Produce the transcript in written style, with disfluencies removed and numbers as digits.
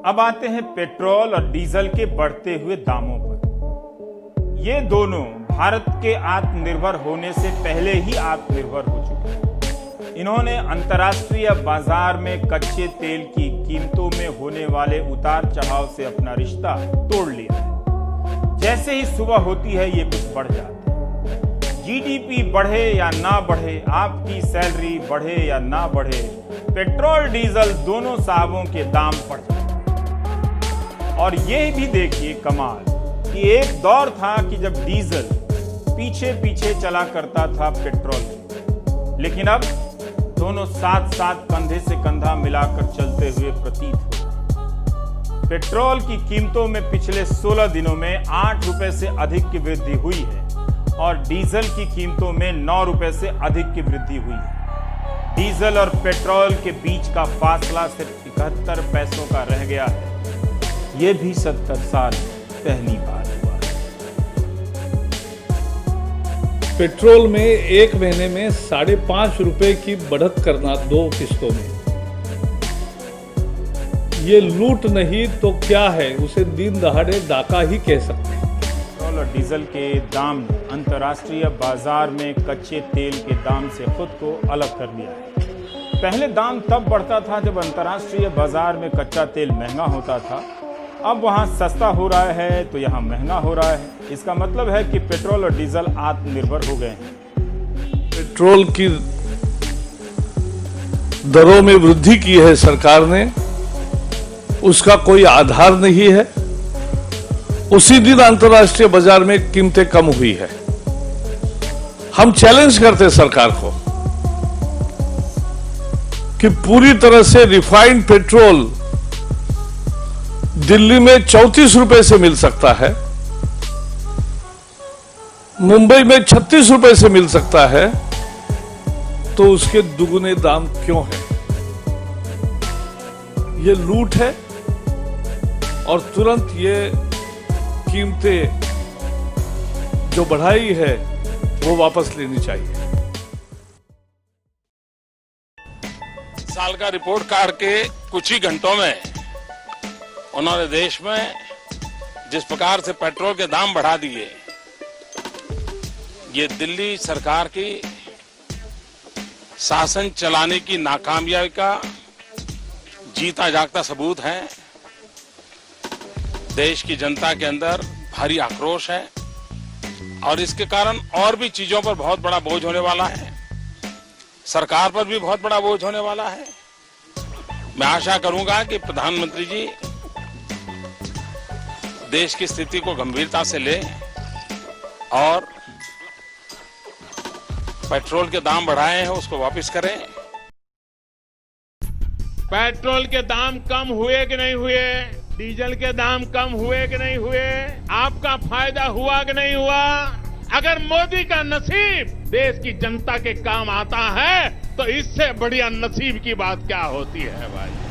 अब आते हैं पेट्रोल और डीजल के बढ़ते हुए दामों पर। ये दोनों भारत के आत्मनिर्भर होने से पहले ही आत्मनिर्भर हो चुके हैं। इन्होंने अंतर्राष्ट्रीय बाजार में कच्चे तेल की कीमतों में होने वाले उतार चढ़ाव से अपना रिश्ता तोड़ लिया है। जैसे ही सुबह होती है ये कुछ बढ़ जाता है। जीडीपी बढ़े या ना बढ़े, आपकी सैलरी बढ़े या ना बढ़े, पेट्रोल डीजल दोनों साहबों के दाम बढ़ जाते हैं। और ये भी देखिए कमाल कि एक दौर था कि जब डीजल पीछे पीछे चला करता था पेट्रोल, लेकिन अब दोनों साथ साथ कंधे से कंधा मिलाकर चलते हुए प्रतीत हो। पेट्रोल की कीमतों में पिछले 16 दिनों में 8 रुपए से अधिक की वृद्धि हुई है और डीजल की कीमतों में 9 रुपए से अधिक की वृद्धि हुई है। डीजल और पेट्रोल के बीच का फासला सिर्फ 71 पैसों का रह गया है। ये भी 70 साल पहली बार हुआ है। पेट्रोल में एक महीने में 5.5 रुपए की बढ़त करना 2 किस्तों में, ये लूट नहीं तो क्या है, उसे दिन दहाड़े डाका ही कह सकते हैं। पेट्रोल और डीजल के दाम ने अंतर्राष्ट्रीय बाजार में कच्चे तेल के दाम से खुद को अलग कर लिया है। पहले दाम तब बढ़ता था जब अंतर्राष्ट्रीय बाजार में कच्चा तेल महंगा होता था। अब वहां सस्ता हो रहा है तो यहां महंगा हो रहा है। इसका मतलब है कि पेट्रोल और डीजल आत्मनिर्भर हो गए हैं। पेट्रोल की दरों में वृद्धि की है सरकार ने, उसका कोई आधार नहीं है। उसी दिन अंतर्राष्ट्रीय बाजार में कीमतें कम हुई है। हम चैलेंज करते सरकार को कि पूरी तरह से रिफाइंड पेट्रोल दिल्ली में 34 रुपए से मिल सकता है, मुंबई में 36 रुपए से मिल सकता है, तो उसके दुगुने दाम क्यों है? ये लूट है और तुरंत ये कीमतें जो बढ़ाई है वो वापस लेनी चाहिए। साल का रिपोर्ट कार्ड के कुछ ही घंटों में उन्होंने देश में जिस प्रकार से पेट्रोल के दाम बढ़ा दिए, ये दिल्ली सरकार की शासन चलाने की नाकामयाबी का जीता जागता सबूत है। देश की जनता के अंदर भारी आक्रोश है और इसके कारण और भी चीजों पर बहुत बड़ा बोझ होने वाला है। सरकार पर भी बहुत बड़ा बोझ होने वाला है। मैं आशा करूंगा कि प्रधानमंत्री जी देश की स्थिति को गंभीरता से ले और पेट्रोल के दाम बढ़ाए हैं उसको वापस करें। पेट्रोल के दाम कम हुए कि नहीं हुए, डीजल के दाम कम हुए कि नहीं हुए, आपका फायदा हुआ कि नहीं हुआ? अगर मोदी का नसीब देश की जनता के काम आता है तो इससे बढ़िया नसीब की बात क्या होती है भाई।